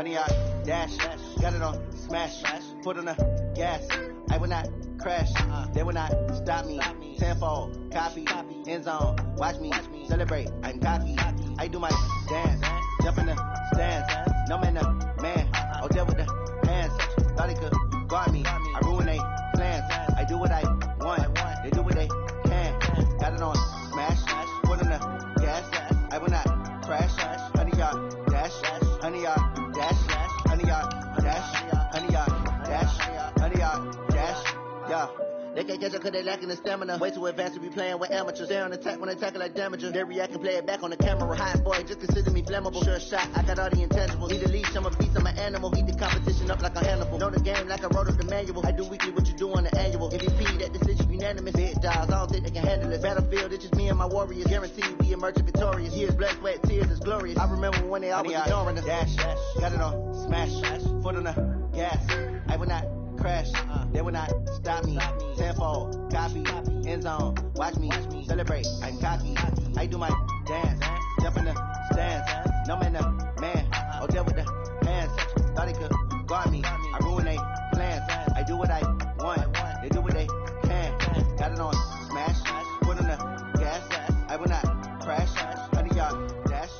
100-yard dash. Got it on smash. Put on the gas. I will not crash. They will not stop me. Tenfold, copy, end zone. Watch me celebrate. I'm cocky. I do my dance. Jump in the stands. No man, man. Oh, there with the hands. Thought he could guard me. I ruin they plans. I do what I want. They do what they can. Got it on smash. Put on the gas. I will not crash. 100-yard dash. 100-yard dash. 100-yard dash. 100-yard dash. 100-yard dash. Yeah. They can't catch up cause they lacking the stamina. Way too advanced to be playing with amateurs. Stay on attack when they tackle like damager. They react and play it back on the camera. Hot boy, just consider me flammable. Sure shot, I got all the intangibles. Need a leash, I'm a beast, I'm an animal. Eat the competition up like a Hannibal. Know the game like I wrote up the manual. I do weekly what you do on the annual. MVP, that decision unanimous. Big dogs, I don't think they can handle it. Battlefield, it's just me and my warriors. Guaranteed we emerge victorious. Years, blood, sweat, tears, is glorious. I remember when they always ignoring the dash. Got it on smash. Foot on the gas. I will not crash. They will not stop me. Tenfold, copy, end zone. Watch me celebrate. I'm cocky. I do my dance. Jump in the stands. No man, man. Oh, there with the hands. Thought he could guard me. I ruin they plans. I do what I want. They do what they can. Got it on smash. Put on the gas. I will not crash. 100-yard dash.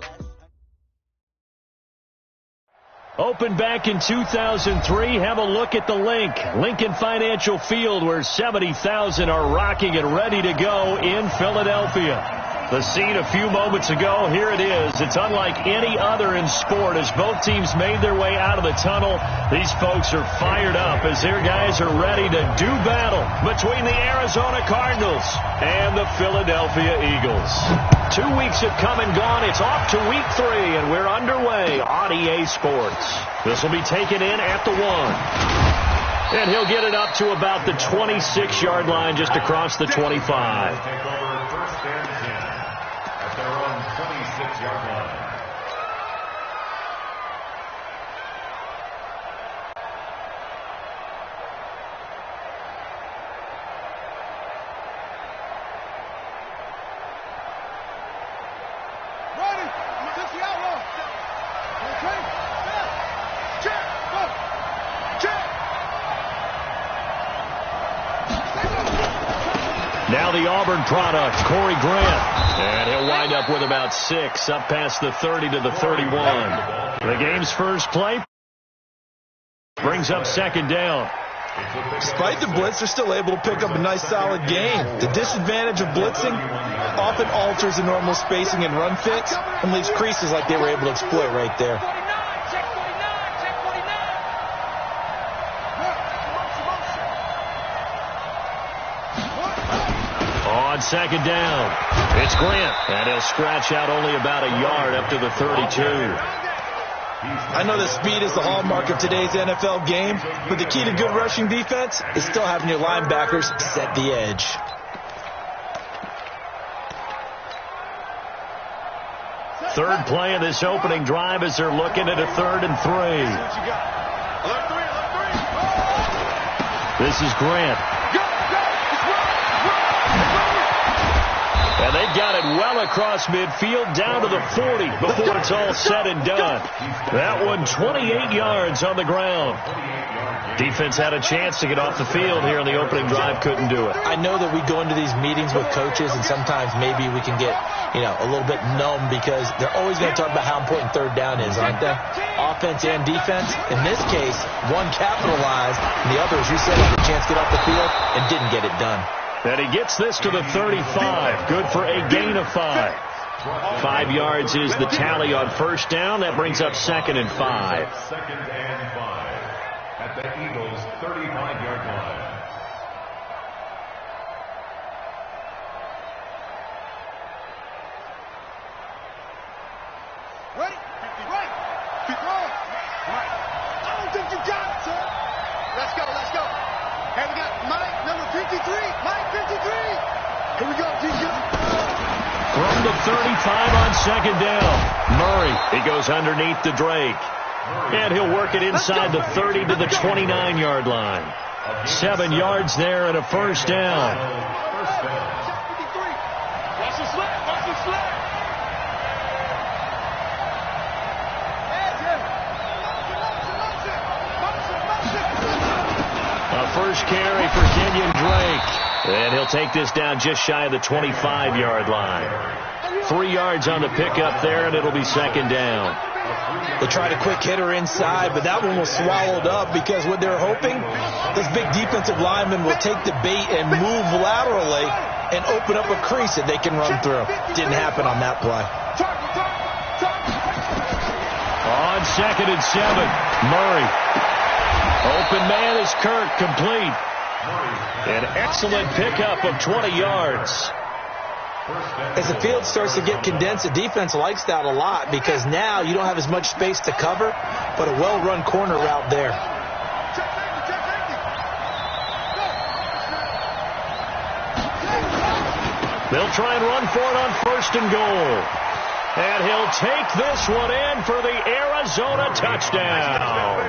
Opened back in 2003. Have a look at the link. Lincoln Financial Field, where 70,000 are rocking and ready to go in Philadelphia. The scene a few moments ago, here it is. It's unlike any other in sport as both teams made their way out of the tunnel. These folks are fired up as their guys are ready to do battle between the Arizona Cardinals and the Philadelphia Eagles. 2 weeks have come and gone. It's off to week 3, and we're underway on EA Sports. This will be taken in at the 1. And he'll get it up to about the 26-yard line, just across the 25. Take over first and 10 at their own 26-yard line. Now the Auburn product, Corey Grant. And he'll wind up with about 6, up past the 30 to the 31. The game's first play brings up second down. Despite the blitz, they're still able to pick up a nice solid gain. The disadvantage of blitzing often alters the normal spacing and run fits and leaves creases like they were able to exploit right there. On second down, it's Grant, and he'll scratch out only about a yard up to the 32. I know that speed is the hallmark of today's NFL game, but the key to good rushing defense is still having your linebackers set the edge. Third play of this opening drive as they're looking at a 3rd and 3. This is Grant. And they've got it well across midfield, down to the 40 before it's all said and done. That one 28 yards on the ground. Defense had a chance to get off the field here in the opening drive, couldn't do it. I know that we go into these meetings with coaches, and sometimes maybe we can get, a little bit numb because they're always going to talk about how important third down is, aren't they? Offense and defense. In this case, one capitalized, and the other, as you said, had a chance to get off the field and didn't get it done. And he gets this to the 35. Good for a gain of 5. 5 yards is the tally on first down. That brings up 2nd and 5. 2nd and 5 at the Eagles' 35-yard line. Ready? Right. Right. I don't think you got it, sir. Let's go. Hey, we got Mike, number 53. Mike, 53. Here we go, TJ. From the 35 on second down, Murray. He goes underneath to Drake. And he'll work it inside the 30 to the 29-yard line. 7 yards there and a first down. Watch the slap. first carry for Kenyon Drake. And he'll take this down just shy of the 25-yard line. 3 yards on the pickup there, and it'll be second down. They tried a quick hitter inside, but that one was swallowed up because what they're hoping, this big defensive lineman will take the bait and move laterally and open up a crease that they can run through. Didn't happen on that play. On 2nd and 7, Murray. Open man is Kirk, complete. An excellent pickup of 20 yards. As the field starts to get condensed, the defense likes that a lot because now you don't have as much space to cover, but a well-run corner route there. They'll try and run for it on 1st and goal. And he'll take this one in for the Arizona touchdown.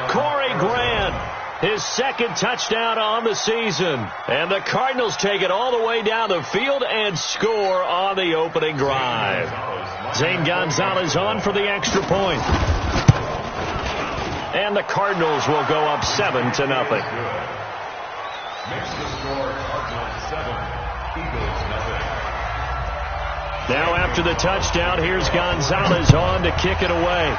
Corey Grant, his 2nd touchdown on the season. And the Cardinals take it all the way down the field and score on the opening drive. Zane Gonzalez on for the extra point. And the Cardinals will go up 7-0. Makes the score Cardinals 7, Eagles nothing. Now after the touchdown, here's Gonzalez on to kick it away.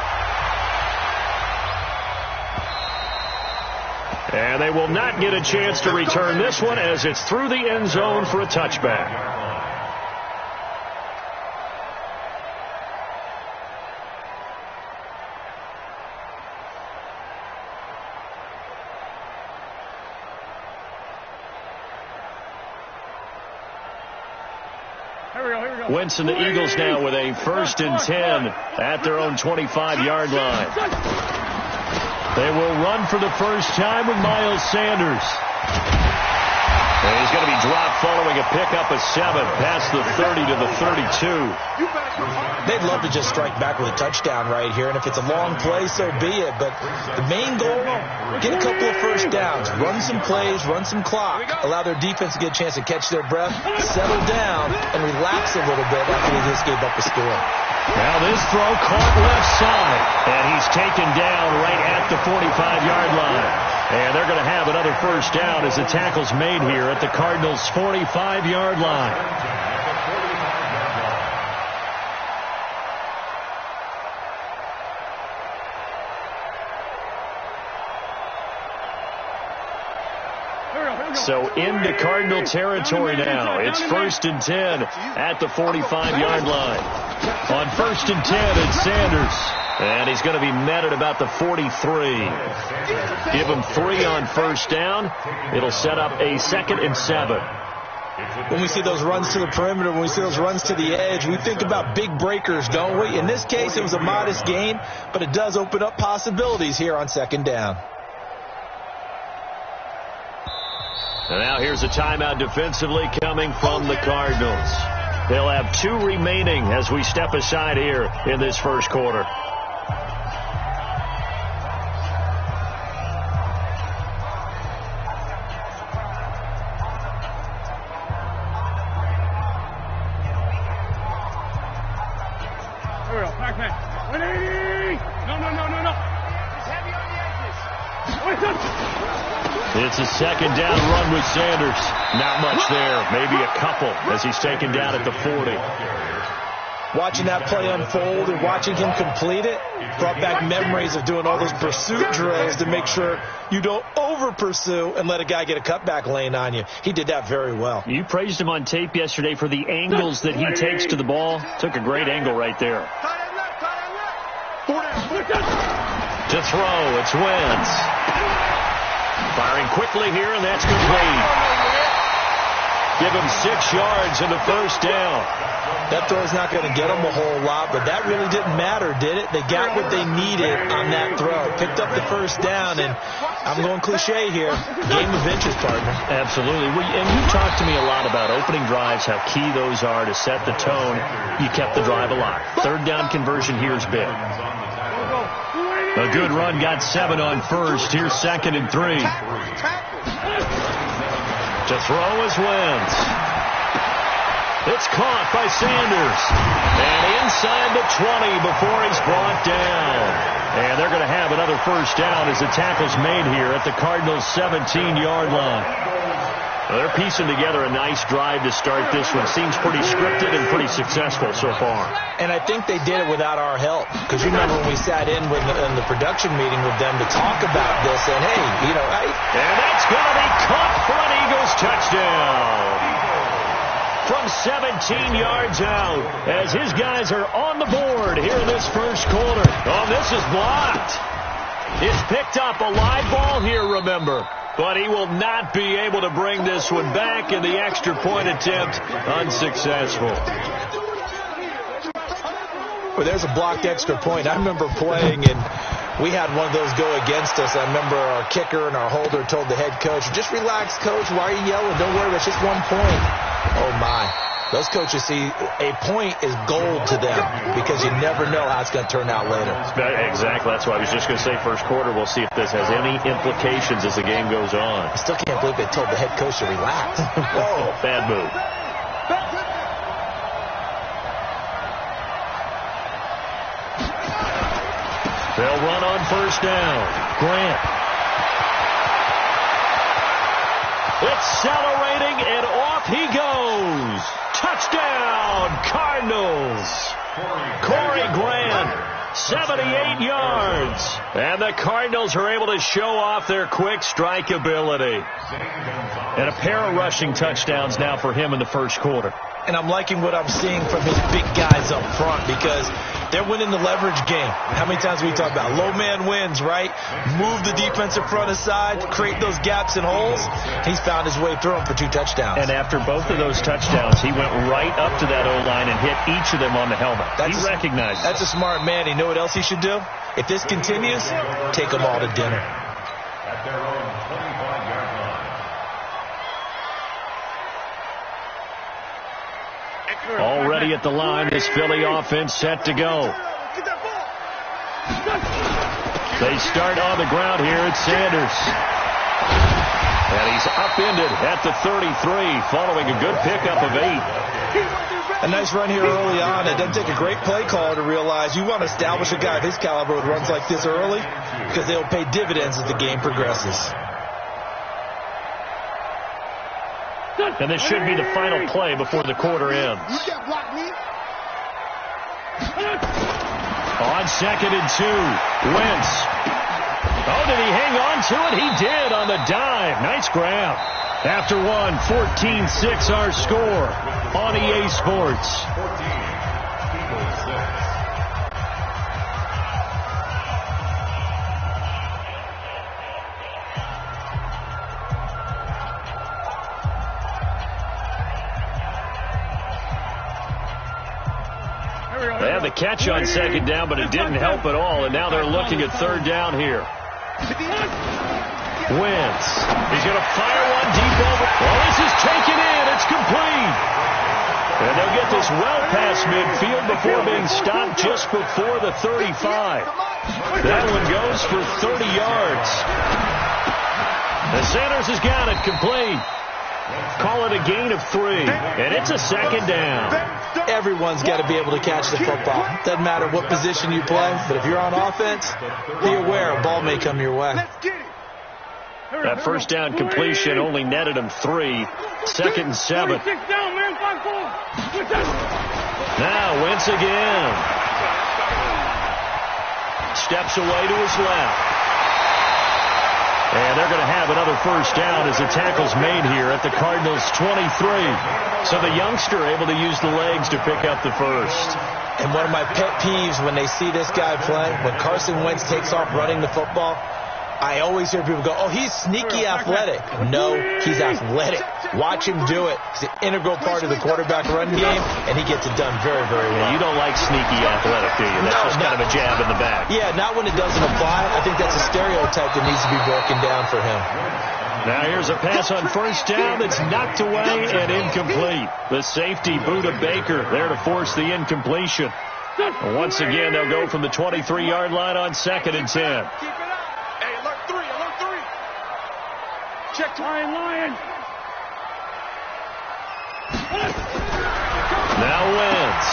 And they will not get a chance to return this one as it's through the end zone for a touchback. Winston, the Eagles now with a 1st and 10 at their own 25-yard line. They will run for the first time with Miles Sanders. And he's going to be dropped following a pickup of 7 past the 30 to the 32. They'd love to just strike back with a touchdown right here, and if it's a long play, so be it. But the main goal, get a couple of first downs, run some plays, run some clock, allow their defense to get a chance to catch their breath, settle down, and relax a little bit after they just gave up a score. Now this throw caught left side, and he's taken down right at the 45-yard line. And they're going to have another first down as the tackle's made here at the Cardinals' 45-yard line. So into Cardinal territory now. It's 1st and 10 at the 45-yard line. On 1st and 10, it's Sanders. And he's going to be met at about the 43. Give him 3 on first down. It'll set up a 2nd and 7. When we see those runs to the perimeter, when we see those runs to the edge, we think about big breakers, don't we? In this case, it was a modest gain, but it does open up possibilities here on 2nd down. And now here's a timeout defensively coming from the Cardinals. They'll have 2 remaining as we step aside here in this first quarter. It's a 2nd down run with Sanders. Not much there. Maybe a couple as he's taken down at the 40. Watching that play unfold and watching him complete it brought back memories of doing all those pursuit drills to make sure you don't over-pursue and let a guy get a cutback lane on you. He did that very well. You praised him on tape yesterday for the angles that he takes to the ball. Took a great angle right there. To throw, it's Wentz. Firing quickly here, and that's complete. Give him 6 yards and a first down. That throw's not going to get them a whole lot, but that really didn't matter, did it? They got what they needed on that throw. Picked up the first down, and I'm going cliche here. Game of inches, partner. Absolutely. And you talked to me a lot about opening drives, how key those are to set the tone. You kept the drive alive. 3rd down conversion here is big. A good run, got 7 on first. Here's 2nd and 3. To throw is Wentz. It's caught by Sanders. And inside the 20 before he's brought down. And they're going to have another first down as the tackle's made here at the Cardinals' 17-yard line. Well, they're piecing together a nice drive to start this one. Seems pretty scripted and pretty successful so far. And I think they did it without our help. Because you remember when we sat in the production meeting with them to talk about this, and hey, you know, and that's going to be caught for an Eagles touchdown. From 17 yards out, as his guys are on the board here in this first quarter. Oh, this is blocked. It's picked up, a live ball here, remember. But he will not be able to bring this one back, and the extra point attempt unsuccessful. Well, there's a blocked extra point. I remember playing, and we had one of those go against us. I remember our kicker and our holder told the head coach, just relax, coach. Why are you yelling? Don't worry, it's just 1 point. Oh, my. Those coaches see a point is gold to them because you never know how it's going to turn out later. Exactly. That's why I was just going to say first quarter. We'll see if this has any implications as the game goes on. I still can't believe they told the head coach to relax. Whoa, bad move. They'll run on first down. Grant. Accelerating, and off he goes. Touchdown, Cardinals. Corey Grant, 78 yards. And the Cardinals are able to show off their quick strike ability. And a pair of rushing touchdowns now for him in the first quarter. And I'm liking what I'm seeing from his big guys up front because they're winning the leverage game. How many times we talk about low man wins, right? Move the defensive front aside, create those gaps and holes. He's found his way through them for 2 touchdowns. And after both of those touchdowns, he went right up to that O-line and hit each of them on the helmet. He recognized it. That's a smart man. You know what else he should do? If this continues, take them all to dinner. At their own 25-yard line. Already at the line, this Philly offense set to go. They start on the ground here at Sanders. And he's upended at the 33, following a good pickup of 8. A nice run here early on. It doesn't take a great play caller to realize you want to establish a guy of his caliber with runs like this early because they'll pay dividends as the game progresses. And this should be the final play before the quarter ends. On 2nd and 2, Wentz. Oh, did he hang on to it? He did on the dive. Nice grab. After one, 14-6 our score on EA Sports. 14, Eagles 6. They had the catch on 2nd down, but it didn't help at all, and now they're looking at 3rd down here. Wentz. He's going to fire one deep over. Well, this is taken in. It's complete. And they'll get this well past midfield before being stopped just before the 35. That one goes for 30 yards. And Sanders has got it complete. Call it a gain of 3, and it's a 2nd down. Everyone's got to be able to catch the football. Doesn't matter what position you play, but if you're on offense, be aware a ball may come your way. That first down completion only netted him 3. 2nd and 7. Now Wentz again. Steps away to his left. And they're going to have another first down as the tackle's made here at the Cardinals' 23. So the youngster able to use the legs to pick up the first. And one of my pet peeves when they see this guy play, when Carson Wentz takes off running the football, I always hear people go, oh, he's sneaky athletic. No, he's athletic. Watch him do it. He's an integral part of the quarterback run game, and he gets it done very, very well. You don't like sneaky athletic, do you? That's just kind of a jab in the back. Yeah, not when it doesn't apply. I think that's a stereotype that needs to be broken down for him. Now here's a pass on first down that's knocked away and incomplete. The safety, Buda Baker, there to force the incompletion. And once again, they'll go from the 23-yard line on 2nd and 10. Check Lion. Now Wentz.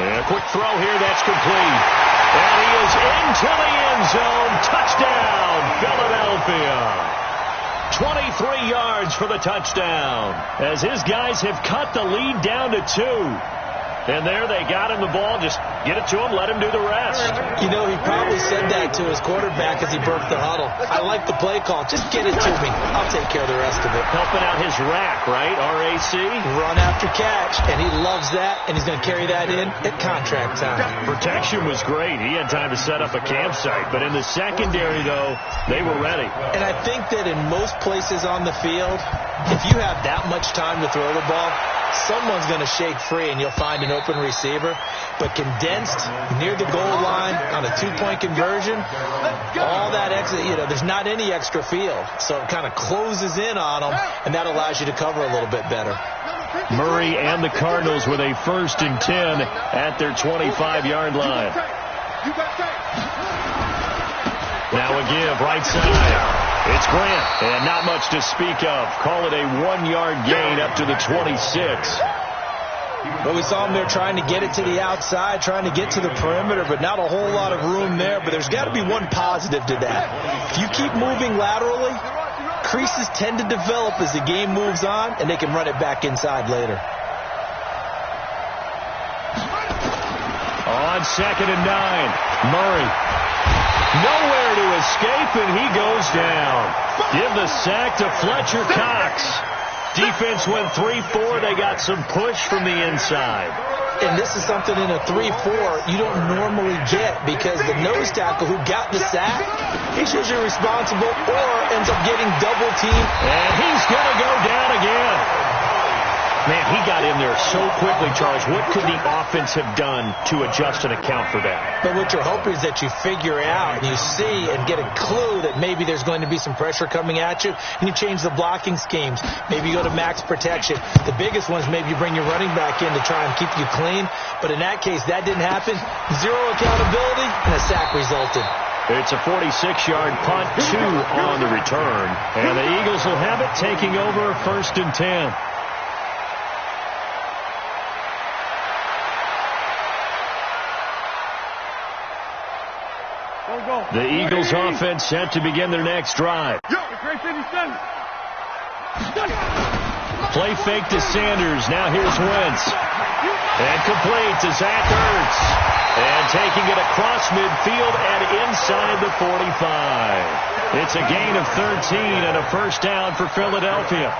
And a quick throw here, that's complete. And he is into the end zone. Touchdown, Philadelphia. 23 yards for the touchdown, as his guys have cut the lead down to 2. And there they got him the ball. Just get it to him, let him do the rest. You know, he probably said that to his quarterback as he broke the huddle. I like the play call. Just get it to me. I'll take care of the rest of it. Helping out his rack, right? RAC? Run after catch, and he loves that, and he's going to carry that in at contract time. Protection was great. He had time to set up a campsite. But in the secondary, though, they were ready. And I think that in most places on the field, if you have that much time to throw the ball, someone's going to shake free and you'll find an open receiver. But condensed near the goal line on a two-point conversion, all that extra, there's not any extra field. So it kind of closes in on them, and that allows you to cover a little bit better. Murray and the Cardinals with a 1st and 10 at their 25-yard line. Now a give right side. It's Grant, and not much to speak of. Call it a 1-yard gain up to the 26. Well, we saw him there trying to get it to the outside, trying to get to the perimeter, but not a whole lot of room there. But there's got to be one positive to that. If you keep moving laterally, creases tend to develop as the game moves on, and they can run it back inside later. On 2nd and 9, Murray. Nowhere to escape, and he goes down. Give the sack to Fletcher Cox. Defense went 3-4. They got some push from the inside. And this is something in a 3-4 you don't normally get, because the nose tackle who got the sack, he's usually responsible or ends up getting double teamed. And he's going to go down again. Man, he got in there so quickly, Charles. What could the offense have done to adjust and account for that? But what you're hoping is that you figure out and you see and get a clue that maybe there's going to be some pressure coming at you, and you change the blocking schemes. Maybe you go to max protection. The biggest one is maybe you bring your running back in to try and keep you clean. But in that case, that didn't happen. Zero accountability, and a sack resulted. It's a 46-yard punt, 2 on the return. And the Eagles will have it, taking over 1st and 10. The Eagles offense set to begin their next drive. Play fake to Sanders. Now here's Wentz. And complete to Zach Ertz. And taking it across midfield and inside the 45. It's a gain of 13 and a 1st down for Philadelphia.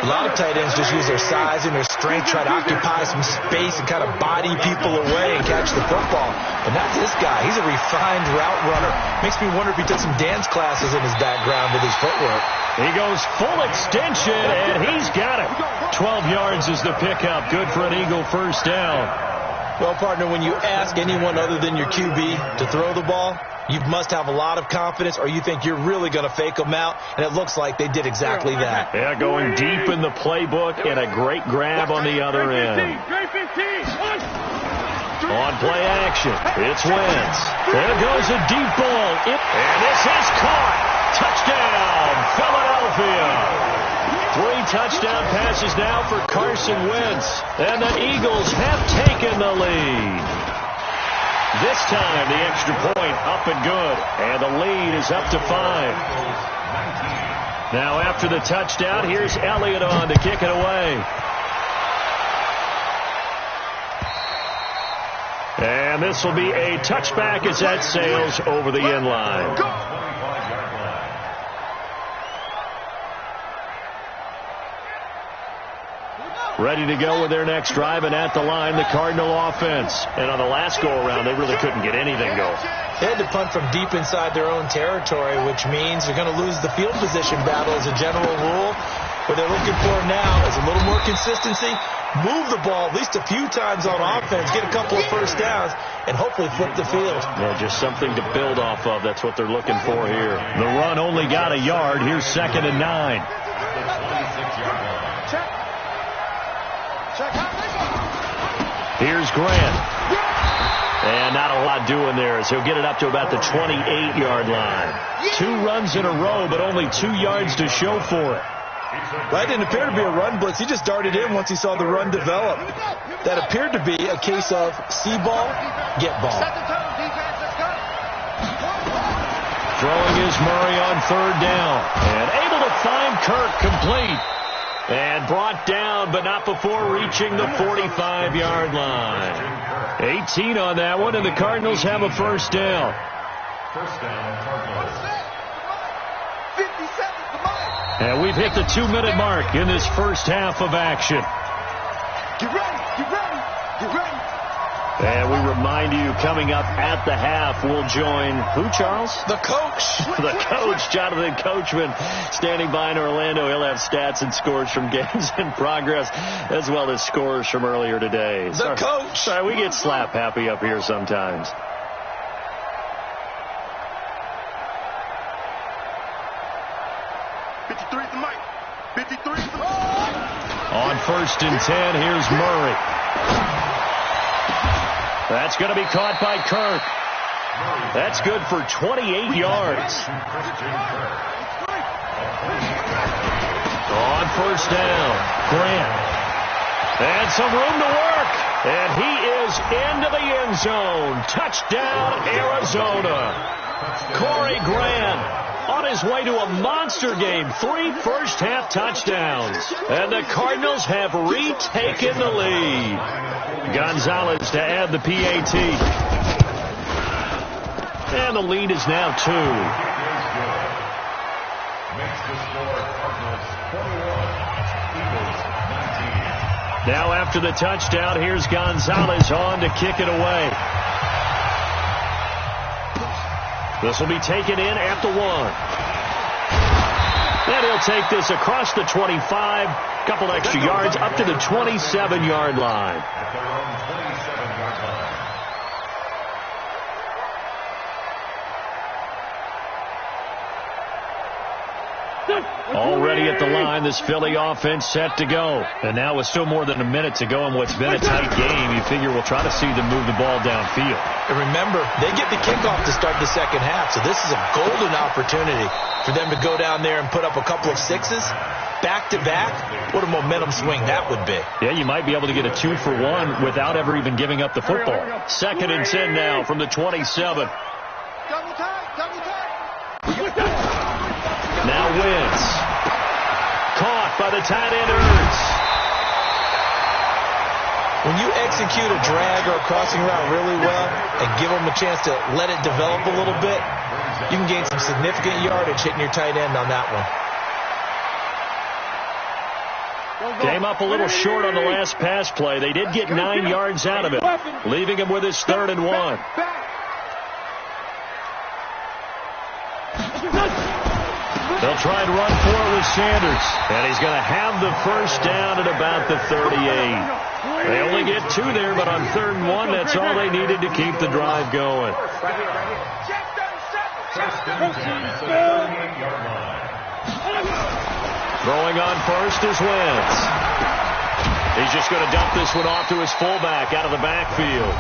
A lot of tight ends just use their size and their strength, try to occupy some space and kind of body people away and catch the football. But not this guy. He's a refined route runner. Makes me wonder if he took some dance classes in his background with his footwork. He goes full extension, and he's got it. 12 yards is the pickup. Good for an Eagle 1st down. Well, partner, when you ask anyone other than your QB to throw the ball, you must have a lot of confidence, or you think you're really going to fake them out, and it looks like they did exactly that. Yeah, going deep in the playbook, and a great grab on the other end. On play action, it's Wentz. There goes a deep ball, and this is caught. Touchdown, Philadelphia. 3 touchdown passes now for Carson Wentz, and the Eagles have taken the lead. This time, the extra point up and good, and the lead is up to 5. Now, after the touchdown, here's Elliott on to kick it away. And this will be a touchback as that sails over the end line. Ready to go with their next drive, and at the line, the Cardinal offense. And on the last go-around, they really couldn't get anything going. They had to punt from deep inside their own territory, which means they're going to lose the field position battle as a general rule. What they're looking for now is a little more consistency, move the ball at least a few times on offense, get a couple of 1st downs, and hopefully flip the field. Yeah, just something to build off of. That's what they're looking for here. The run only got a yard. Here's 2nd and 9. Here's Grant. And not a lot doing there as he'll get it up to about the 28-yard line. 2 runs in a row, but only 2 yards to show for it. That didn't appear to be a run blitz. He just darted in once he saw the run develop. That appeared to be a case of see ball, get ball. Throwing is Murray on third down. And able to find Kirk complete. And brought down, but not before reaching the 45-yard line. 18 on that one, and the Cardinals have a first down. First down, Cardinals. And we've hit the 2-minute mark in this first half of action. Get ready, get ready, get ready. And we remind you, coming up at the half, we'll join who, Charles? The coach. The coach, Jonathan Coachman, standing by in Orlando. He'll have stats and scores from games in progress, as well as scores from earlier today. The coach. Sorry, we get slap happy up here sometimes. On first and 10, here's Murray. That's going to be caught by Kirk. That's good for 28 yards. On first down, Grant. And some room to work. And he is into the end zone. Touchdown, Arizona. Corey Grant on his way to a monster game. 3 first-half touchdowns. And the Cardinals have retaken the lead. Gonzalez to add the PAT. And the lead is now 2. Makes the score Cardinals 41, Eagles 19. Now after the touchdown, here's Gonzalez on to kick it away. This will be taken in at the 1. And he'll take this across the 25. Couple extra yards up to the 27-yard line. At their own 27-yard line. Already at the line, this Philly offense set to go. And now with still more than a minute to go in what's been a tight game, you figure we'll try to see them move the ball downfield. And remember, they get the kickoff to start the second half, so this is a golden opportunity for them to go down there and put up a couple of sixes. Back-to-back, what a momentum swing that would be. Yeah, you might be able to get a 2-for-1 without ever even giving up the football. 2nd and 10 now from the 27. Now Wentz. Caught by the tight end Ertz. When you execute a drag or a crossing route really well and give them a chance to let it develop a little bit, you can gain some significant yardage hitting your tight end on that one. Came up a little short on the last pass play. They did get 9 yards out of it, leaving him with his 3rd and 1. They'll try and run for it with Sanders. And he's going to have the first down at about the 38. They only get 2 there, but on 3rd and 1, that's all they needed to keep the drive going. Throwing on first is Wentz. He's just going to dump this one off to his fullback out of the backfield.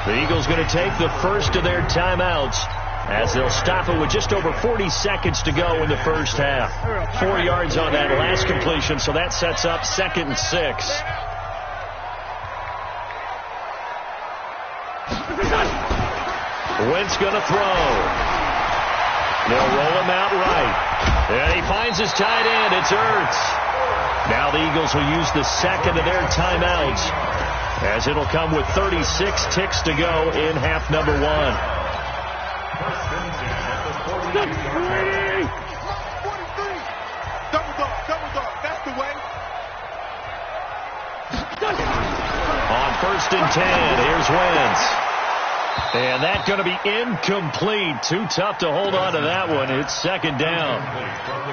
The Eagles going to take the first of their timeouts, as they'll stop it with just over 40 seconds to go in the first half. 4 yards on that last completion, so that sets up 2nd and 6. Wentz going to throw. They'll roll him out right. And he finds his tight end. It's Ertz. Now the Eagles will use the second of their timeouts, as it'll come with 36 ticks to go in half number 1. On 1st and 10, here's Wentz. And that's going to be incomplete. Too tough to hold on to that one. It's 2nd down.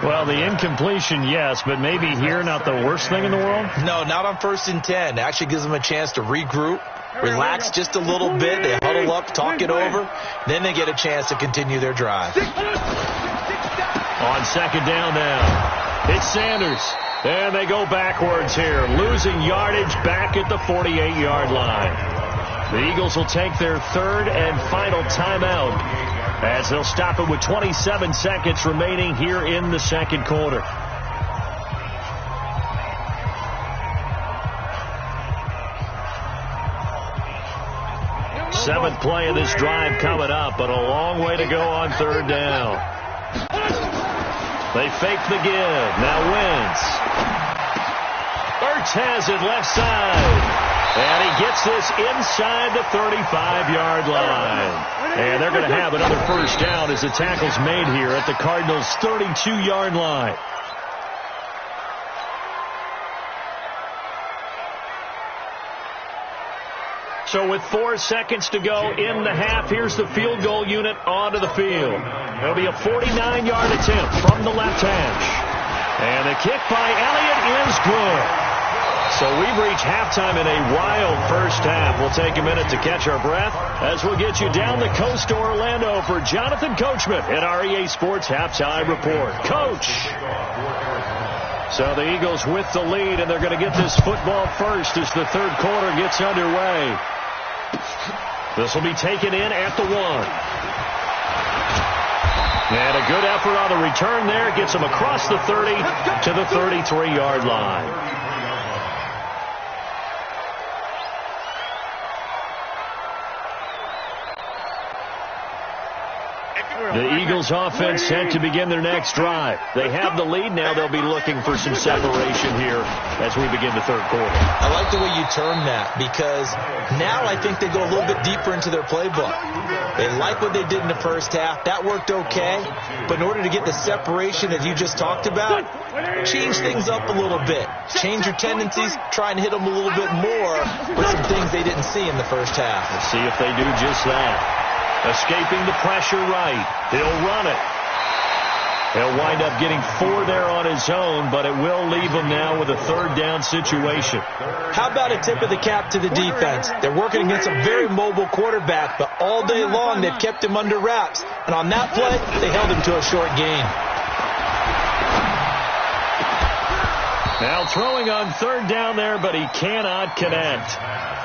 Well, the incompletion, yes, but maybe here not the worst thing in the world? No, not on 1st and 10. It actually gives them a chance to regroup, relax just a little bit. They huddle up, talk it over. Then they get a chance to continue their drive. On 2nd down now, it's Sanders. And they go backwards here, losing yardage back at the 48-yard line. The Eagles will take their 3rd and final timeout, as they'll stop it with 27 seconds remaining here in the 2nd quarter. 7th play of this drive coming up, but a long way to go on 3rd down. They fake the give. Now Wentz. Ertz has it left side. And he gets this inside the 35-yard line. And they're going to have another 1st down as the tackle's made here at the Cardinals' 32-yard line. So with 4 seconds to go in the half, here's the field goal unit onto the field. It'll be a 49-yard attempt from the left hash. And the kick by Elliott is good. So we've reached halftime in a wild 1st half. We'll take a minute to catch our breath as we'll get you down the coast to Orlando for Jonathan Coachman at our EA Sports Halftime Report. Coach! So the Eagles with the lead, and they're going to get this football first as the 3rd quarter gets underway. This will be taken in at the 1. And a good effort on the return there. Gets them across the 30 to the 33-yard line. The Eagles offense set to begin their next drive. They have the lead now. They'll be looking for some separation here as we begin the 3rd quarter. I like the way you term that, because now I think they go a little bit deeper into their playbook. They like what they did in the 1st half. That worked okay. But in order to get the separation that you just talked about, change things up a little bit. Change your tendencies. Try and hit them a little bit more with some things they didn't see in the 1st half. Let's see if they do just that. Escaping the pressure right. He'll run it. He'll wind up getting 4 there on his own, but it will leave him now with a 3rd down situation. How about a tip of the cap to the defense? They're working against a very mobile quarterback, but all day long they've kept him under wraps. And on that play, they held him to a short gain. Now throwing on 3rd down there, but he cannot connect.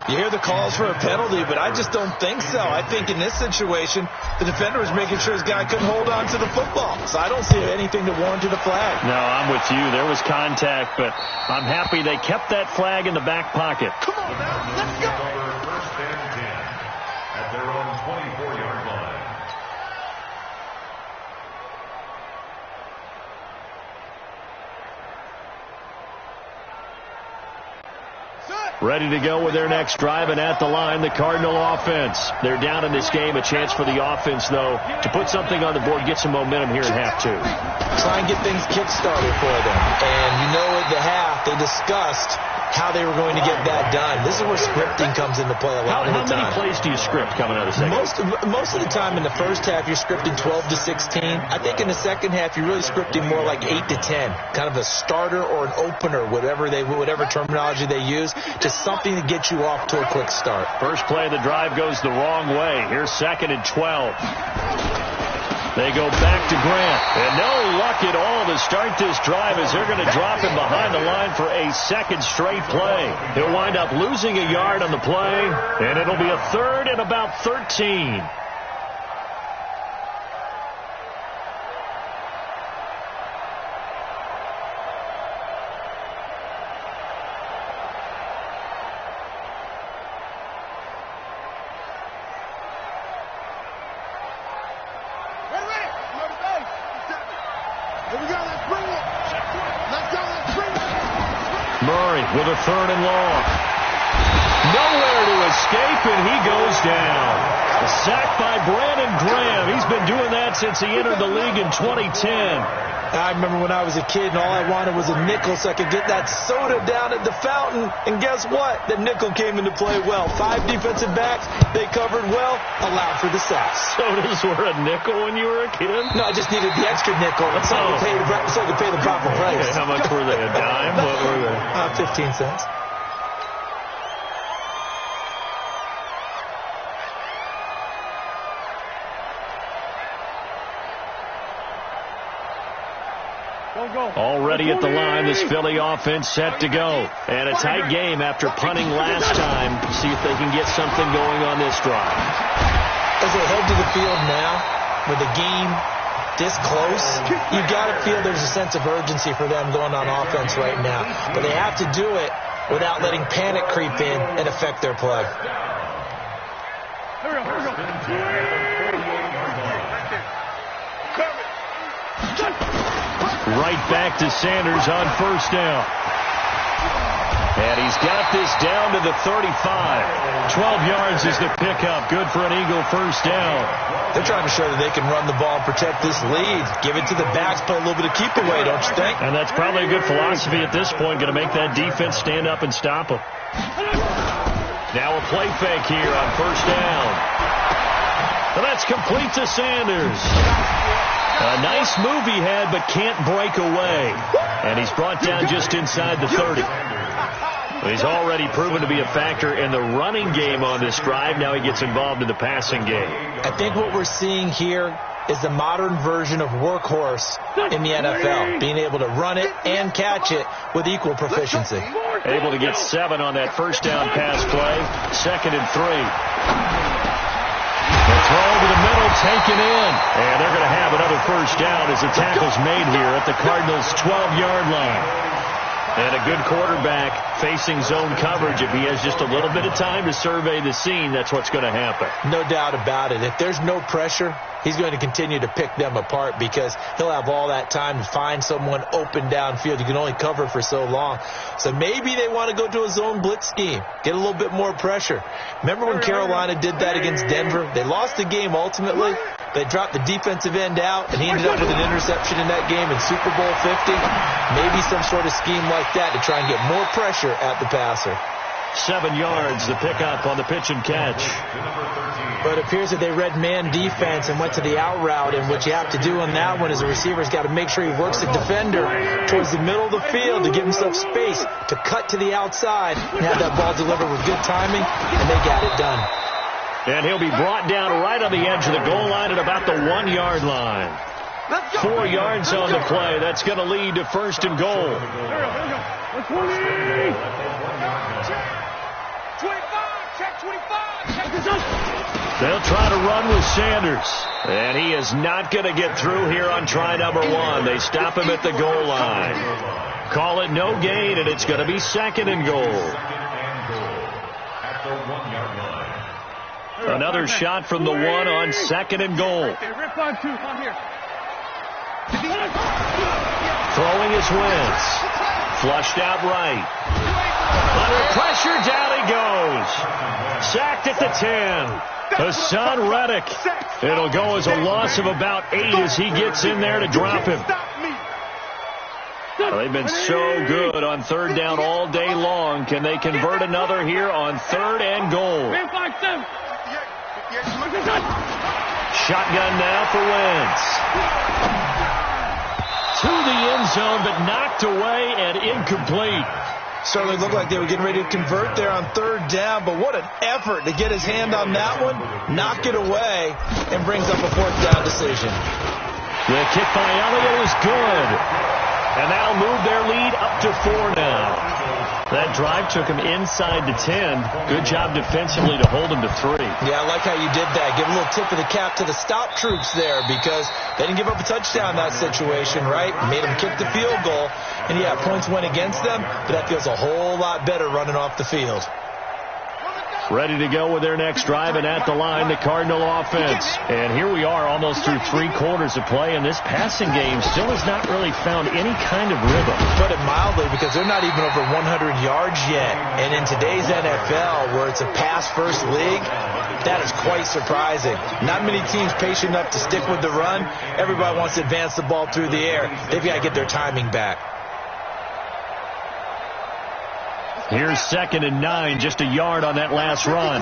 You hear the calls for a penalty, but I just don't think so. I think in this situation, the defender was making sure his guy couldn't hold on to the football. So I don't see anything that warranted a flag. No, I'm with you. There was contact, but I'm happy they kept that flag in the back pocket. Come on now, let's go. 1st and 10 at their own 24-yard line. Ready to go with their next drive, and at the line, the Cardinal offense. They're down in this game. A chance for the offense, though, to put something on the board, get some momentum here in half 2. Try and get things kick-started for them. And you know at the half, they discussed how they were going to get that done. This is where scripting comes into play a lot of the time. How many plays do you script coming out of the second? Most of the time in the 1st half, you're scripting 12 to 16. I think in the 2nd half, you're really scripting more like 8 to 10. Kind of a starter or an opener, whatever terminology they use, just something to get you off to a quick start. First play of the drive goes the wrong way. Here's 2nd and 12. They go back to Grant. And no luck at all to start this drive as they're going to drop him behind the line for a 2nd straight play. He'll wind up losing a yard on the play, and it'll be a 3rd and about 13. With a 3rd and long. Nowhere to escape, and he goes down. A sack by Brandon Graham. He's been doing that since he entered the league in 2010. I remember when I was a kid and all I wanted was a nickel so I could get that soda down at the fountain. And guess what? The nickel came into play well. 5 defensive backs. They covered well. Allowed for the sacks. Sodas were a nickel when you were a kid? No, I just needed the extra nickel so I could pay the proper price. Okay, how much were they? A dime? What were they? 15 cents. Already at the line, this Philly offense set to go. And a tight game after punting last time. See if they can get something going on this drive. As they head to the field now, with the game this close, you've got to feel there's a sense of urgency for them going on offense right now. But they have to do it without letting panic creep in and affect their play. Right back to Sanders on first down. And he's got this down to the 35. 12 yards is the pickup. Good for an Eagle first down. They're trying to show that they can run the ball and protect this lead. Give it to the backs, play a little bit of keep away, don't you think? And that's probably a good philosophy at this point. Going to make that defense stand up and stop them. Now a play fake here on first down. And that's complete to Sanders. A nice move he had, but can't break away. And he's brought down just inside the 30. He's already proven to be a factor in the running game on this drive. Now he gets involved in the passing game. I think what we're seeing here is the modern version of workhorse in the NFL, being able to run it and catch it with equal proficiency. Able to get 7 on that first down pass play. 2nd and 3. The throw to the middle, taken in. And they're going to have another first down as the tackle's made here at the Cardinals' 12-yard line. And a good quarterback facing zone coverage. If he has just a little bit of time to survey the scene, that's what's going to happen. No doubt about it. If there's no pressure, he's going to continue to pick them apart because he'll have all that time to find someone open downfield. You can only cover for so long. So maybe they want to go to a zone blitz scheme, get a little bit more pressure. Remember when Carolina did that against Denver? They lost the game ultimately. They dropped the defensive end out, and he ended up with an interception in that game in Super Bowl 50. Maybe some sort of scheme like that to try and get more pressure at the passer. 7 yards, the pickup on the pitch and catch. But it appears that they read man defense and went to the out route, and what you have to do on that one is the receiver's got to make sure he works the defender towards the middle of the field to give himself space to cut to the outside and have that ball delivered with good timing, and they got it done. And he'll be brought down right on the edge of the goal line at about the 1-yard line. 4 yards on the play. That's going to lead to 1st and goal. 25, check 25. They'll try to run with Sanders. And he is not going to get through here on try number 1. They stop him at the goal line. Call it no gain, and it's going to be 2nd and goal. At the 1-yard line. Another shot from the 1 on 2nd and goal. Throwing his Wentz. Flushed out right. Under pressure, down he goes. Sacked at the 10. Hassan Reddick. It'll go as a loss of about 8 as he gets in there to drop him. Well, they've been so good on 3rd down all day long. Can they convert another here on 3rd and goal? Shotgun now for Wentz. To the end zone, but knocked away and incomplete. Certainly looked like they were getting ready to convert there on 3rd down, but what an effort to get his hand on that one, knock it away, and brings up a 4th down decision. The kick by Elliott is good. And that'll move their lead up to 4 now. That drive took him inside the 10. Good job defensively to hold him to 3. Yeah, I like how you did that. Give a little tip of the cap to the stop troops there because they didn't give up a touchdown in that situation, right? Made them kick the field goal. And, yeah, points went against them, but that feels a whole lot better running off the field. Ready to go with their next drive, and at the line, the Cardinal offense. And here we are almost through 3 quarters of play, and this passing game still has not really found any kind of rhythm. Put it mildly, because they're not even over 100 yards yet. And in today's NFL, where it's a pass-first league, that is quite surprising. Not many teams patient enough to stick with the run. Everybody wants to advance the ball through the air. They've got to get their timing back. Here's 2nd and 9, just a yard on that last run.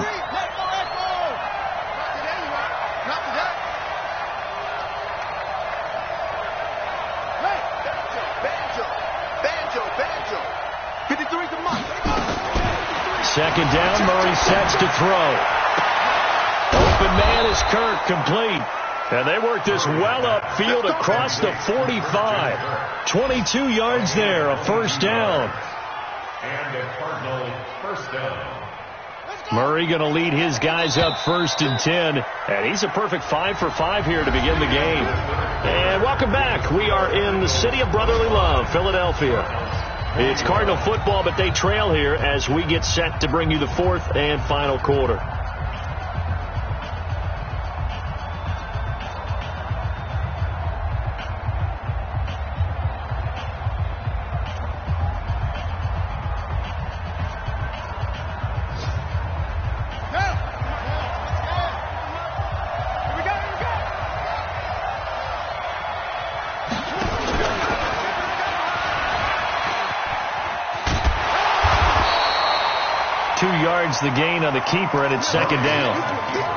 Second down, Murray sets to throw. Open man is Kirk, complete. And they work this well upfield across the 45. 22 yards there, a 1st down. And a Cardinal 1st down. Murray going to lead his guys up 1st and 10. And he's a perfect 5 for 5 here to begin the game. And welcome back. We are in the city of brotherly love, Philadelphia. It's Cardinal football, but they trail here as we get set to bring you the 4th and final quarter. 2 yards the gain on the keeper, and it's second down.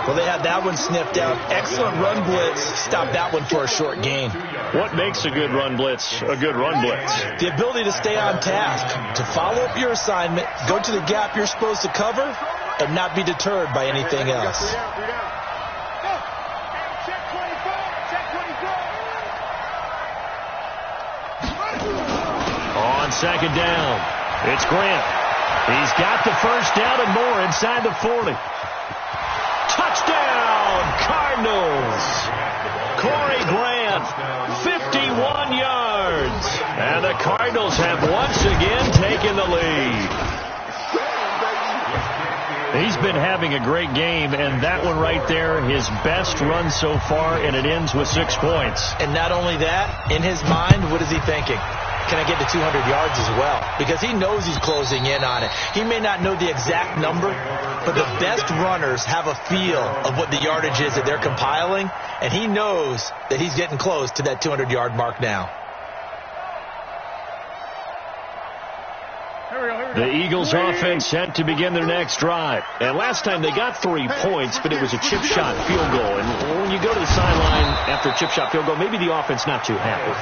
Well, they had that one sniffed out. Excellent run blitz. Stopped that one for a short gain. What makes a good run blitz a good run blitz? The ability to stay on task, to follow up your assignment, go to the gap you're supposed to cover, and not be deterred by anything else. On second down, it's Grant. He's got the first down and more inside the 40. Touchdown, Cardinals. Corey Grant, 51 yards. And the Cardinals have once again taken the lead. He's been having a great game, and that one right there, his best run so far, and it ends with 6 points. And not only that, in his mind, what is he thinking? Can I get to 200 yards as well? Because he knows he's closing in on it. He may not know the exact number, but the best runners have a feel of what the yardage is that they're compiling, and he knows that he's getting close to that 200-yard mark now. The Eagles offense set to begin their next drive. And last time they got 3 points, but it was a chip shot field goal. And when you go to the sideline after a chip shot field goal, maybe the offense not too happy.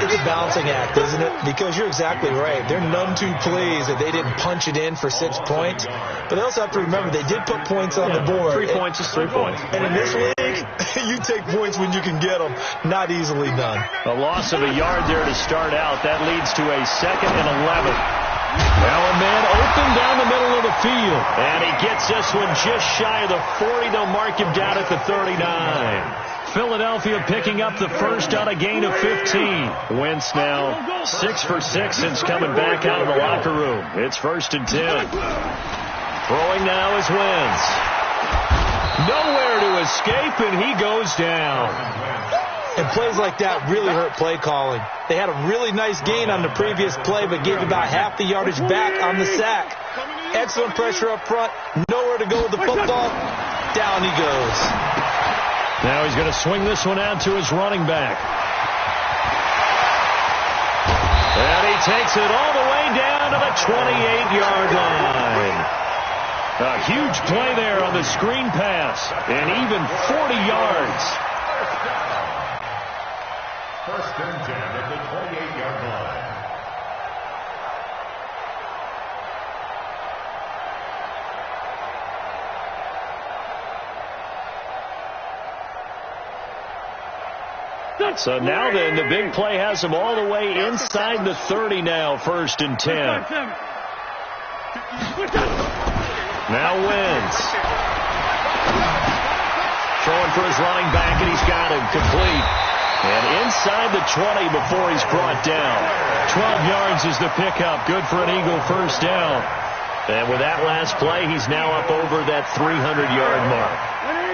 It's a balancing act, isn't it? Because you're exactly right. They're none too pleased that they didn't punch it in for 6 points. But they also have to remember they did put points on the board. 3 points is 3 points. And in this league, you take points when you can get them. Not easily done. A loss of a yard there to start out. That leads to a 2nd and 11. Now a man open down the middle of the field. And he gets this one just shy of the 40. They'll mark him down at the 39. Philadelphia picking up the first on a gain of 15. Wentz now 6 for 6 since coming back out of the locker room. It's 1st and 10. Throwing now is Wentz. Nowhere to escape, and he goes down. And plays like that really hurt play calling. They had a really nice gain on the previous play, but gave about half the yardage back on the sack. Excellent pressure up front. Nowhere to go with the football. Down he goes. Now he's going to swing this one out to his running back. And he takes it all the way down to the 28-yard line. A huge play there on the screen pass. And even 40 yards. 1st and 10 at the 28-yard line. So now then, the big play has him all the way inside the 30 now, 1st and 10. Now Wentz. Throwing for his running back, and he's got him complete. And inside the 20 before he's brought down. 12 yards is the pickup. Good for an Eagle first down. And with that last play, he's now up over that 300-yard mark.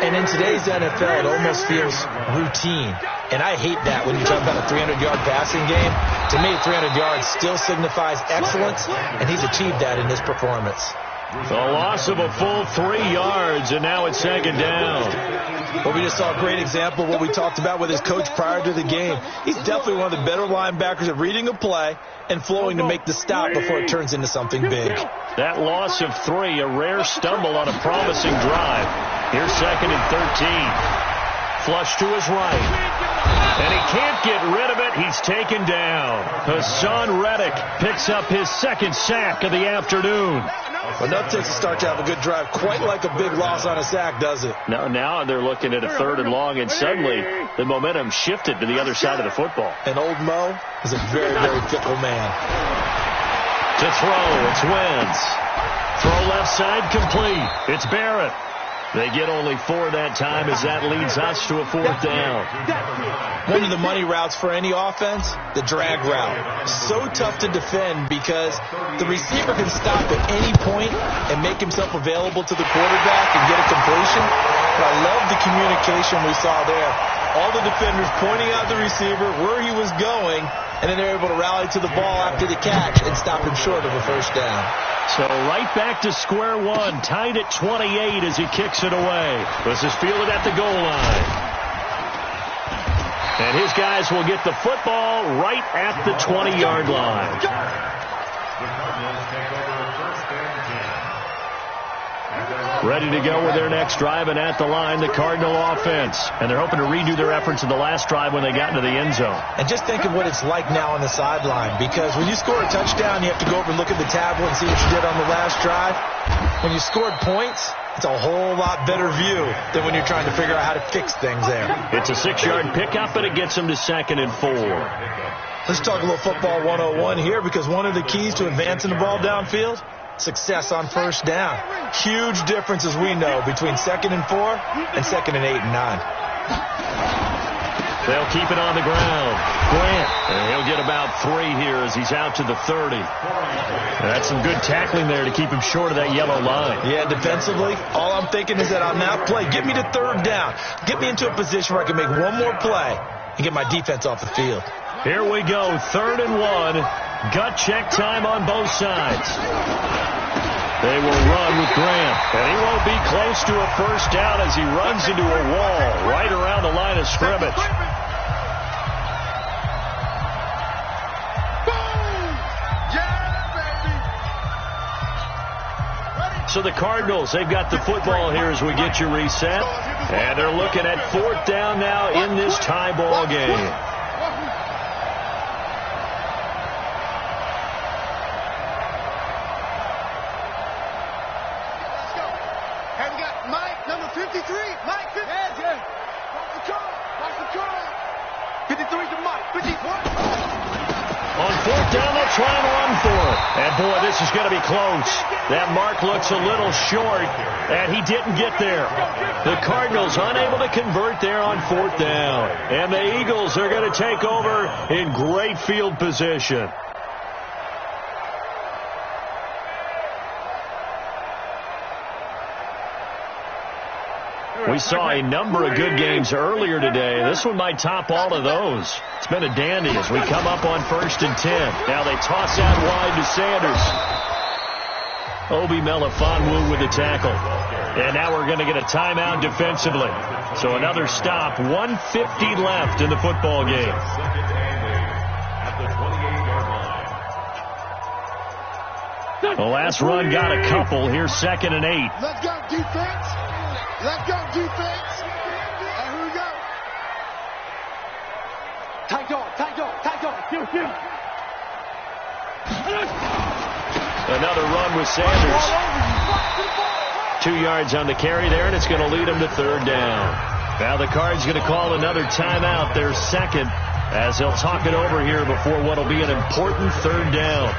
And in today's NFL, it almost feels routine. And I hate that when you talk about a 300-yard passing game. To me, 300 yards still signifies excellence, and he's achieved that in this performance. A loss of a full 3 yards, and now it's 2nd down. Well, we just saw a great example of what we talked about with his coach prior to the game. He's definitely one of the better linebackers at reading a play and flowing to make the stop before it turns into something big. That loss of 3, a rare stumble on a promising drive. Here's 2nd and 13. Flush to his right. And he can't get rid of it. He's taken down. Hassan Reddick picks up his 2nd sack of the afternoon. Well, nothing takes a start to have a good drive quite like a big loss on a sack, does it? Now they're looking at a 3rd and long, and suddenly the momentum shifted to the other side of the football. And old Mo is a very, very fickle man. To throw, it's Wentz. Throw left side complete. It's Barrett. They get only 4 that time as that leads us to a 4th down. One of the money routes for any offense, the drag route. So tough to defend because the receiver can stop at any point and make himself available to the quarterback and get a completion. But I love the communication we saw there. All the defenders pointing out the receiver, where he was going, and then they're able to rally to the ball after the catch and stop him short of a first down. So right back to square one, tied at 28 as he kicks it away. This is fielded at the goal line. And his guys will get the football right at the 20-yard line. The Cardinals take over 1st and 10. Ready to go with their next drive, and at the line, the Cardinal offense. And they're hoping to redo their efforts in the last drive when they got into the end zone. And just think of what it's like now on the sideline, because when you score a touchdown, you have to go over and look at the tablet and see what you did on the last drive. When you scored points, it's a whole lot better view than when you're trying to figure out how to fix things there. It's a 6-yard pickup, and it gets them to 2nd and 4. Let's talk a little football 101 here, because one of the keys to advancing the ball downfield, success on first down. Huge difference, as we know, between 2nd and 4 and 2nd and 8 and 9. They'll keep it on the ground. Grant, and he'll get about 3 here as he's out to the 30. That's some good tackling there to keep him short of that yellow line. Yeah, defensively, all I'm thinking is that on that play, get me to 3rd down. Get me into a position where I can make one more play and get my defense off the field. Here we go, 3rd and 1. Gut check time on both sides. They will run with Grant, and he won't be close to a first down as he runs into a wall right around the line of scrimmage. So the Cardinals, they've got the football here as we get you reset. And they're looking at 4th down now in this tie ball game. On 4th down, they'll try and run for it. And, boy, this is going to be close. That mark looks a little short, and he didn't get there. The Cardinals unable to convert there on 4th down. And the Eagles are going to take over in great field position. We saw a number of good games earlier today. This one might top all of those. It's been a dandy as we come up on 1st and 10. Now they toss out wide to Sanders. Obi Melifonwu with the tackle. And now we're going to get a timeout defensively. So another stop. 1:50 left in the football game. The last run got a couple. Here's 2nd and 8. Let's go, defense. Let's go, defense. And here we go. Tight dog, tight dog, tight dog. Another run with Sanders. 2 yards on the carry there, and it's going to lead him to 3rd down. Now the Cards going to call another timeout, their 2nd, as they'll talk it over here before what will be an important 3rd down.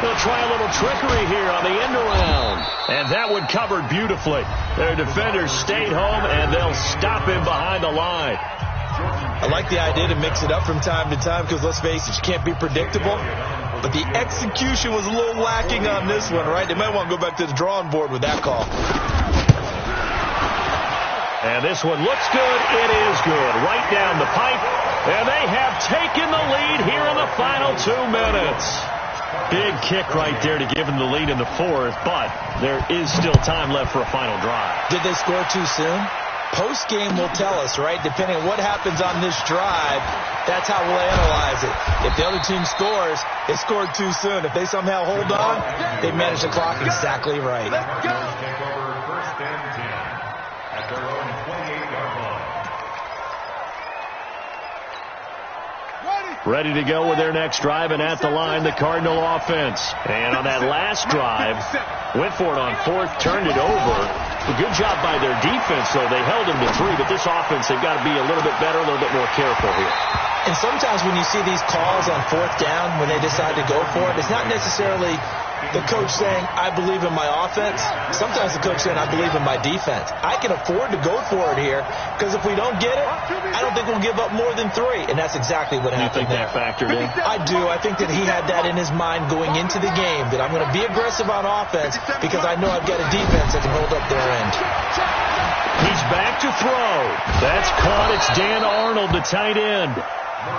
They'll try a little trickery here on the end around. And that one covered beautifully. Their defenders stayed home, and they'll stop him behind the line. I like the idea to mix it up from time to time because, let's face it, you can't be predictable. But the execution was a little lacking on this one, right? They might want to go back to the drawing board with that call. And this one looks good. It is good. Right down the pipe. And they have taken the lead here in the final 2 minutes. Big kick right there to give them the lead in the 4th, but there is still time left for a final drive. Did they score too soon? Post-game will tell us, right? Depending on what happens on this drive, that's how we'll analyze it. If the other team scores, they scored too soon. If they somehow hold on, they manage the clock exactly right. Take over 1st and 10 at their own 28-yard line. Ready to go with their next drive, and at the line, the Cardinal offense. And on that last drive, went for it on 4th, turned it over. A good job by their defense, though. They held them to 3, but this offense, they've got to be a little bit better, a little bit more careful here. And sometimes when you see these calls on 4th down, when they decide to go for it, it's not necessarily the coach saying, I believe in my offense. Sometimes the coach saying, I believe in my defense. I can afford to go for it here because if we don't get it, I don't think we'll give up more than 3. And that's exactly what happened there. You think that factored in? I do. I think that he had that in his mind going into the game, that I'm going to be aggressive on offense because I know I've got a defense that can hold up their end. He's back to throw. That's caught. It's Dan Arnold, the tight end.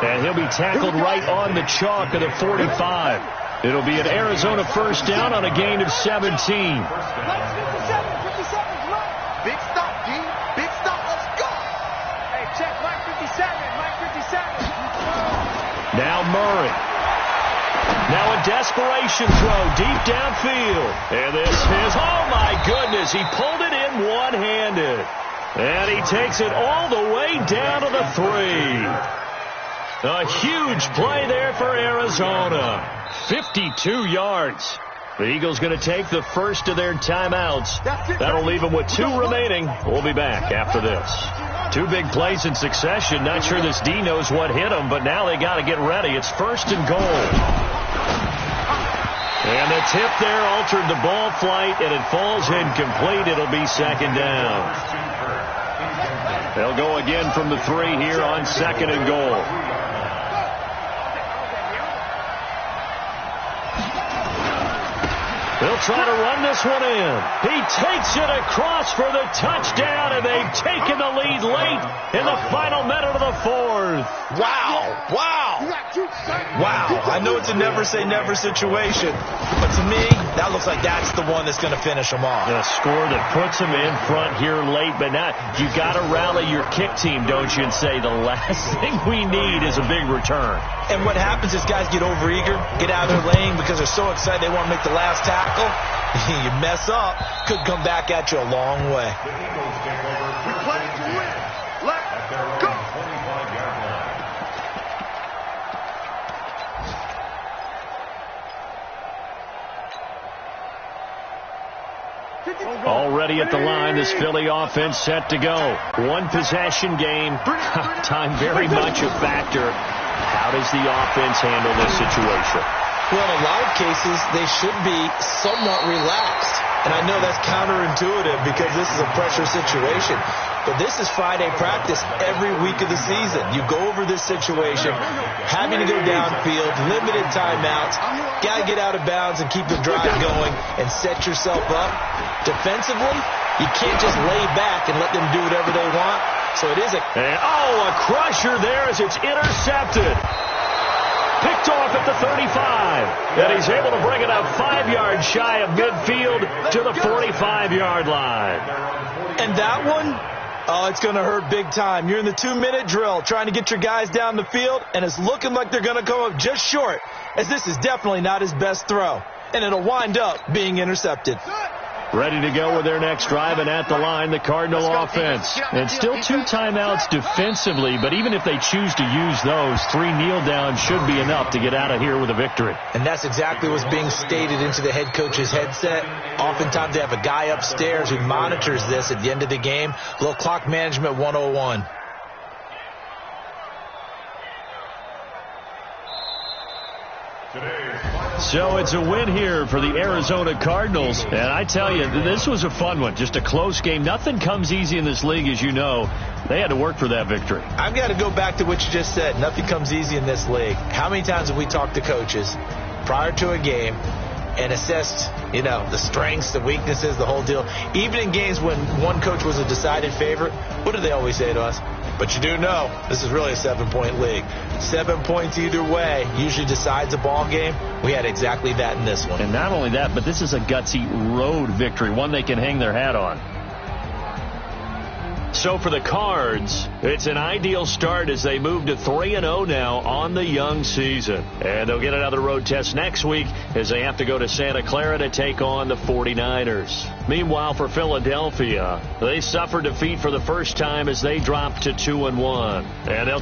And he'll be tackled right on the chalk of the 45. It'll be an Arizona first down on a gain of 17. 57, 57, big stop, D. Big stop. Let's go. Hey, check. Mike 57. Mike 57. Now Murray. Now a desperation throw deep downfield. And this is, oh my goodness, he pulled it in one-handed. And he takes it all the way down to the 3. A huge play there for Arizona. 52 yards. The Eagles going to take the first of their timeouts. That'll leave them with 2 remaining. We'll be back after this. 2 big plays in succession. Not sure this D knows what hit them, but now they got to get ready. It's 1st and goal. And the tip there altered the ball flight, and it falls incomplete. It'll be 2nd down. They'll go again from the 3 here on 2nd and goal. They'll try to run this one in. He takes it across for the touchdown, and they've taken the lead late in the final minute of the 4th. Wow. Wow. Wow. I know it's a never-say-never situation, but to me, that looks like that's the one that's going to finish them off. A score that puts them in front here late, but now you got to rally your kick team, don't you, and say the last thing we need is a big return. And what happens is guys get overeager, get out of their lane because they're so excited they want to make the last tackle. You mess up, could come back at you a long way. We play to win. Let's go. Already at the line, this Philly offense set to go. 1 possession game. Time very much a factor. How does the offense handle this situation? Well, in a lot of cases, they should be somewhat relaxed. And I know that's counterintuitive because this is a pressure situation. But this is Friday practice every week of the season. You go over this situation, having to go downfield, limited timeouts, got to get out of bounds and keep the drive going and set yourself up. Defensively, you can't just lay back and let them do whatever they want. So it is a crusher there as it's intercepted. Picked off at the 35. And he's able to bring it up 5 yards shy of midfield to the 45-yard line. And that one, it's going to hurt big time. You're in the 2-minute drill trying to get your guys down the field, and it's looking like they're going to come up just short, as this is definitely not his best throw. And it'll wind up being intercepted. Ready to go with their next drive, and at the line, the Cardinal offense. And still 2 timeouts defensively, but even if they choose to use those, 3 kneel downs should be enough to get out of here with a victory. And that's exactly what's being stated into the head coach's headset. Oftentimes they have a guy upstairs who monitors this at the end of the game. A little clock management 101. So it's a win here for the Arizona Cardinals. And I tell you, this was a fun one. Just a close game. Nothing comes easy in this league, as you know. They had to work for that victory. I've got to go back to what you just said. Nothing comes easy in this league. How many times have we talked to coaches prior to a game and assessed, the strengths, the weaknesses, the whole deal? Even in games when one coach was a decided favorite, what do they always say to us? But you do know this is really a 7-point league. 7 points either way usually decides a ball game. We had exactly that in this one. And not only that, but this is a gutsy road victory, one they can hang their hat on. So for the Cards, it's an ideal start as they move to 3-0 now on the young season. And they'll get another road test next week as they have to go to Santa Clara to take on the 49ers. Meanwhile, for Philadelphia, they suffered defeat for the first time as they dropped to 2-1. And they'll